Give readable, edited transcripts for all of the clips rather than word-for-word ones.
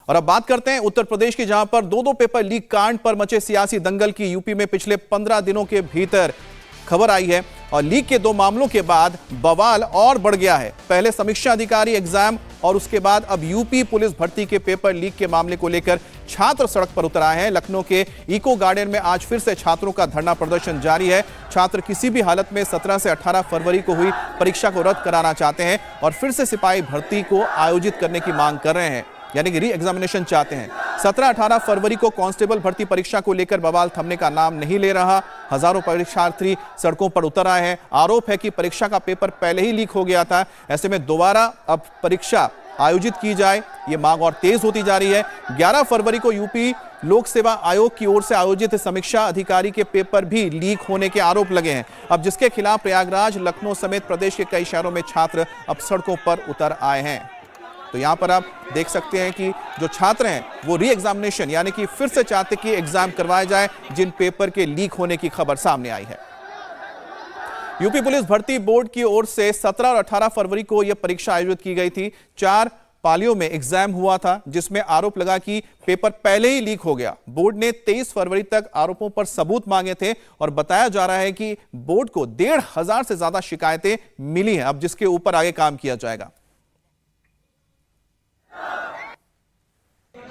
और अब बात करते हैं उत्तर प्रदेश की, जहां पर दो पेपर लीक कांड पर मचे सियासी दंगल की यूपी में पिछले 15 दिनों के भीतर खबर आई है और लीक के 2 मामलों के बाद बवाल और बढ़ गया है। पहले समीक्षा अधिकारी एग्जाम और उसके बाद अब यूपी पुलिस भर्ती के पेपर लीक के मामले को लेकर छात्र सड़क पर उतर आए हैं। लखनऊ के इको गार्डन में आज फिर से छात्रों का धरना प्रदर्शन जारी है। छात्र किसी भी हालत में 17 से 18 फरवरी को हुई परीक्षा को रद्द कराना चाहते हैं और फिर से सिपाही भर्ती को आयोजित करने की मांग कर रहे हैं, यानी कि री एग्जामिनेशन चाहते हैं। 17-18 फरवरी को कांस्टेबल भर्ती परीक्षा को लेकर बवाल थमने का नाम नहीं ले रहा। हजारों परीक्षार्थी सड़कों पर उतर आए हैं। आरोप है कि परीक्षा का पेपर पहले ही लीक हो गया था, ऐसे में दोबारा अब परीक्षा आयोजित की जाए, ये मांग और तेज होती जा रही है। 11 फरवरी को यूपी लोक सेवा आयोग की ओर से आयोजित समीक्षा अधिकारी के पेपर भी लीक होने के आरोप लगे हैं। अब जिसके खिलाफ प्रयागराज, लखनऊ समेत प्रदेश के कई शहरों में छात्र अब सड़कों पर उतर आए हैं। तो यहां पर आप देख सकते हैं कि जो छात्र हैं वो री एग्जामिनेशन यानी कि फिर से चाहते कि एग्जाम करवाया जाए जिन पेपर के लीक होने की खबर सामने आई है। यूपी पुलिस भर्ती बोर्ड की ओर से 17 और 18 फरवरी को यह परीक्षा आयोजित की गई थी। 4 पालियों में एग्जाम हुआ था, जिसमें आरोप लगा कि पेपर पहले ही लीक हो गया। बोर्ड ने 23 फरवरी तक आरोपों पर सबूत मांगे थे और बताया जा रहा है कि बोर्ड को 1,500 से ज्यादा शिकायतें मिली हैं, अब जिसके ऊपर आगे काम किया जाएगा।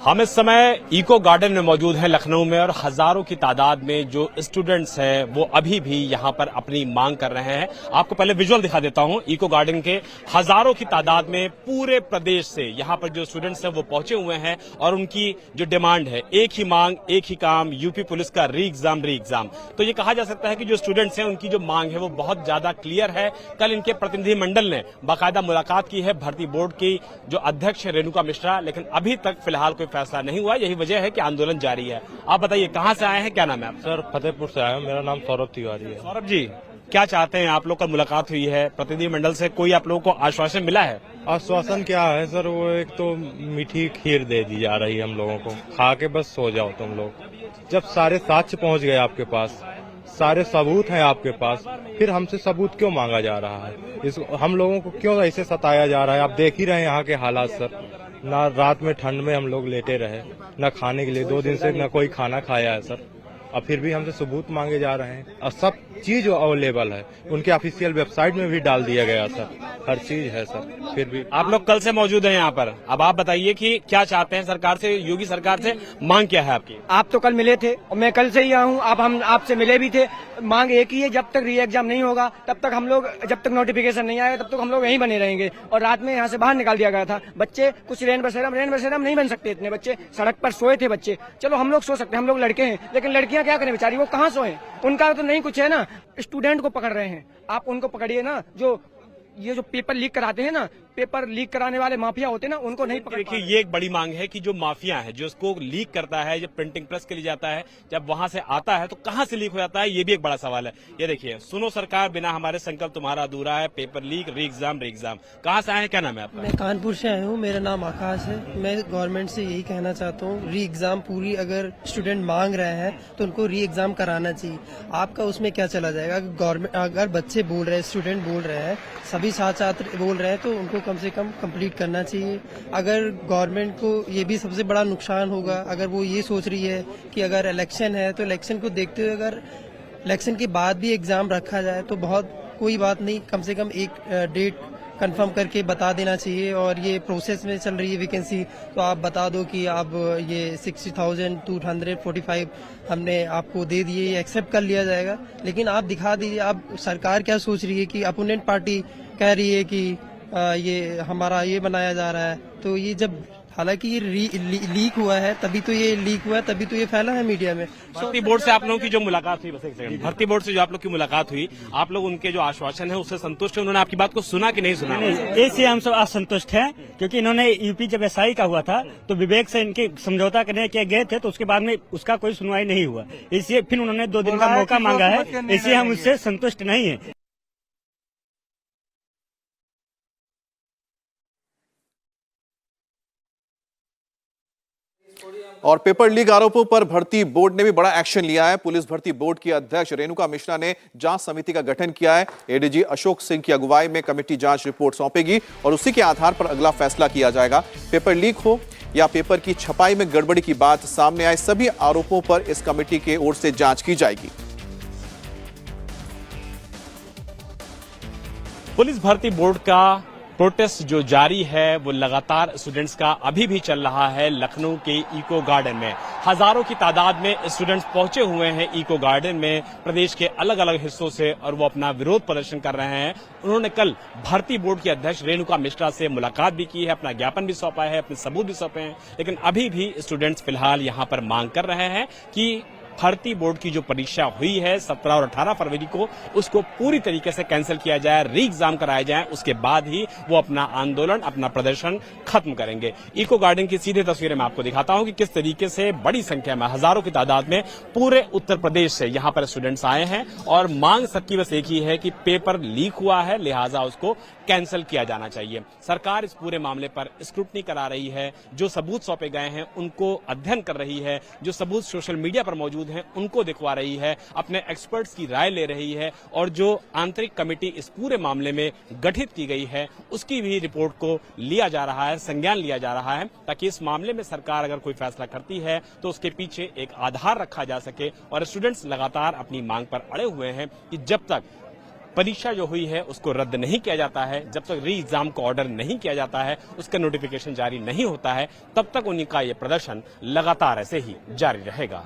हम इस समय इको गार्डन में मौजूद हैं लखनऊ में, और हजारों की तादाद में जो स्टूडेंट्स हैं वो अभी भी यहां पर अपनी मांग कर रहे हैं। आपको पहले विजुअल दिखा देता हूं। इको गार्डन के हजारों की तादाद में पूरे प्रदेश से यहां पर जो स्टूडेंट्स हैं वो पहुंचे हुए हैं और उनकी जो डिमांड है, एक ही मांग एक ही काम, यूपी पुलिस का री एग्जाम। तो ये कहा जा सकता है कि जो स्टूडेंट्स हैं उनकी जो मांग है वो बहुत ज्यादा क्लियर है। कल इनके प्रतिनिधि मंडल ने बाकायदा मुलाकात की है भर्ती बोर्ड की जो अध्यक्ष है रेणुका मिश्रा, लेकिन अभी तक फिलहाल कोई फैसला नहीं हुआ। यही वजह है कि आंदोलन जारी है। आप बताइए कहां से आए हैं, क्या नाम है आपका? सर फतेहपुर से आया हूं, मेरा नाम सौरभ तिवारी है। सौरभ जी, क्या चाहते हैं आप लोग? का मुलाकात हुई है प्रतिनिधि मंडल से, कोई आप लोगों को आश्वासन मिला है? आश्वासन क्या है सर, वो एक तो मीठी खीर दे दी जा रही है हम लोगों को, खा के बस सो जाओ तुम लोग। जब सारे साक्ष्य पहुंच गए आपके पास, सारे सबूत हैं आपके पास, फिर हमसे सबूत क्यों मांगा जा रहा है? हम लोगों को क्यों ऐसे सताया जा रहा है? आप देख ही रहे हैं यहाँ के हालात सर। ना रात में ठंड में हम लोग लेटे रहे, न खाने के लिए 2 दिन से न कोई खाना खाया है सर, और फिर भी हमसे सबूत मांगे जा रहे हैं। और सब चीज अवेलेबल है, उनके ऑफिशियल वेबसाइट में भी डाल दिया गया सर, हर चीज है सर। फिर भी आप लोग कल से मौजूद हैं यहाँ पर। अब आप बताइए कि क्या चाहते हैं सरकार से, योगी सरकार से मांग क्या है आपकी? आप तो कल मिले थे और मैं कल से ही आया हूँ। अब हम आपसे मिले भी थे। मांग एक ही है, जब तक री एग्जाम नहीं होगा तब तक हम लोग, जब तक नोटिफिकेशन नहीं आएगा तब तक हम लोग यहीं बने रहेंगे। और रात में यहाँ से बाहर निकाल दिया गया था। बच्चे कुछ रेन बसेरा नहीं बन सकते, इतने बच्चे सड़क पर सोए थे बच्चे। चलो हम लोग सो सकते हैं, हम लोग लड़के हैं, लेकिन लड़कियां क्या करें बेचारी, वो कहाँ सोए? उनका तो नहीं कुछ है ना। स्टूडेंट को पकड़ रहे हैं, आप उनको पकड़िए ना। जो ये जो पेपर लीक कराते हैं ना, पेपर लीक कराने वाले माफिया होते हैं ना, उनको नहीं पकड़। देखिए ये एक बड़ी मांग है कि जो माफिया है, जो इसको लीक करता है, जब प्रिंटिंग प्रेस के लिए जाता है, जब वहां से आता है तो कहां से लीक हो जाता है, ये भी एक बड़ा सवाल है। ये देखिए, सुनो सरकार, बिना हमारे संकल्प तुम्हारा अधूरा है, पेपर लीक, री एग्जाम। कहां से आए हैं, क्या नाम है आपका? मैं कानपुर से आया हूँ, मेरा नाम आकाश है। मैं गवर्नमेंट से यही कहना चाहता हूँ, री एग्जाम पूरी अगर स्टूडेंट मांग रहे हैं तो उनको री एग्जाम कराना चाहिए। आपका उसमें क्या चला जाएगा? गवर्नमेंट अगर बच्चे बोल रहे हैं, स्टूडेंट बोल रहे हैं, सभी छात्र बोल रहे हैं, तो उनको कम से कम कंप्लीट करना चाहिए। अगर गवर्नमेंट को ये भी सबसे बड़ा नुकसान होगा अगर वो ये सोच रही है कि अगर इलेक्शन है तो इलेक्शन को देखते हुए अगर इलेक्शन के बाद भी एग्जाम रखा जाए तो बहुत कोई बात नहीं, कम से कम एक डेट कंफर्म करके बता देना चाहिए। और ये प्रोसेस में चल रही है वैकेंसी, तो आप बता दो कि आप ये 60,245 हमने आपको दे दिए, ये एक्सेप्ट कर लिया जाएगा। लेकिन आप दिखा दीजिए आप सरकार क्या सोच रही है कि अपोनेंट पार्टी कह रही है कि ये हमारा ये बनाया जा रहा है। तो ये जब हालांकि ये लीक हुआ है, तभी तो ये लीक हुआ है, तभी तो ये फैला है मीडिया में। भर्ती बोर्ड से आप लोगों की जो मुलाकात हुई, बस एक सेकंड, भर्ती बोर्ड से जो आप लोग की मुलाकात हुई, आप लोग उनके जो आश्वासन है उससे संतुष्ट है? उन्होंने आपकी बात को सुना कि नहीं सुना? नहीं, इससे हम सब असंतुष्ट हैं, क्योंकि इन्होंने यूपी जब एसआई का हुआ था तो विवेक से इनके समझौता करने के गए थे, तो उसके बाद में उसका कोई सुनवाई नहीं हुआ। इसलिए फिर उन्होंने 2 दिन का मौका मांगा है, इसलिए हम उससे संतुष्ट नहीं है। और पेपर लीक आरोपों पर भर्ती बोर्ड ने भी बड़ा एक्शन लिया है। पुलिस भर्ती बोर्ड की अध्यक्ष रेणुका मिश्रा ने जांच समिति का गठन किया है। एडीजी अशोक सिंह की अगुवाई में कमेटी जांच रिपोर्ट सौंपेगी और उसी के आधार पर अगला फैसला किया जाएगा। पेपर लीक हो या पेपर की छपाई में गड़बड़ी की बात सामने आए, सभी आरोपों पर इस कमेटी की ओर से जांच की जाएगी। पुलिस भर्ती बोर्ड का प्रोटेस्ट जो जारी है वो लगातार स्टूडेंट्स का अभी भी चल रहा है। लखनऊ के इको गार्डन में हजारों की तादाद में स्टूडेंट्स पहुंचे हुए हैं इको गार्डन में प्रदेश के अलग अलग हिस्सों से, और वो अपना विरोध प्रदर्शन कर रहे हैं। उन्होंने कल भर्ती बोर्ड की अध्यक्ष रेणुका मिश्रा से मुलाकात भी की है, अपना ज्ञापन भी सौंपा है, अपने सबूत भी सौंपे हैं, लेकिन अभी भी स्टूडेंट्स फिलहाल यहां पर मांग कर रहे हैं कि भर्ती बोर्ड की जो परीक्षा हुई है 17 और 18 फरवरी को, उसको पूरी तरीके से कैंसिल किया जाए, री एग्जाम कराए जाए, उसके बाद ही वो अपना आंदोलन, अपना प्रदर्शन खत्म करेंगे। इको गार्डन की सीधी तस्वीरें मैं आपको दिखाता हूं कि किस तरीके से बड़ी संख्या में, हजारों की तादाद में पूरे उत्तर प्रदेश से यहां पर स्टूडेंट्स आए हैं, और मांग सबकी बस एक ही है कि पेपर लीक हुआ है, लिहाजा उसको कैंसिल किया जाना चाहिए। सरकार इस पूरे मामले पर स्क्रूटनी करा रही है, जो सबूत सौंपे गए हैं उनको अध्ययन कर रही है, जो सबूत सोशल मीडिया पर मौजूद हैं उनको दिखवा रही है, अपने एक्सपर्ट्स की राय ले रही है, और जो आंतरिक कमेटी इस पूरे मामले में गठित की गई है उसकी भी रिपोर्ट को लिया जा रहा है, संज्ञान लिया जा रहा है, ताकि इस मामले में सरकार अगर कोई फैसला करती है तो उसके पीछे एक आधार रखा जा सके। और स्टूडेंट्स लगातार अपनी मांग पर अड़े हुए हैं कि जब तक परीक्षा जो हुई है उसको रद्द नहीं किया जाता है, जब तक री एग्जाम को ऑर्डर नहीं किया जाता है, उसका नोटिफिकेशन जारी नहीं होता है, तब तक उनका ये प्रदर्शन लगातार ऐसे ही जारी रहेगा।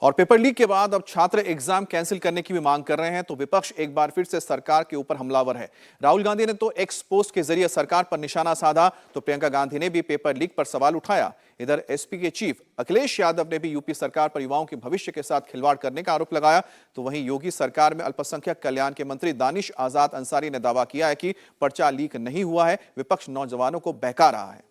और पेपर लीक के बाद अब छात्र एग्जाम कैंसिल करने की भी मांग कर रहे हैं, तो विपक्ष एक बार फिर से सरकार के ऊपर हमलावर है। राहुल गांधी ने तो एक्स पोस्ट के जरिए सरकार पर निशाना साधा, तो प्रियंका गांधी ने भी पेपर लीक पर सवाल उठाया। इधर एसपी के चीफ अखिलेश यादव ने भी यूपी सरकार पर युवाओं के भविष्य के साथ खिलवाड़ करने का आरोप लगाया। तो वहीं योगी सरकार में अल्पसंख्यक कल्याण के मंत्री दानिश आजाद अंसारी ने दावा किया है कि पर्चा लीक नहीं हुआ है, विपक्ष नौजवानों को बहका रहा है।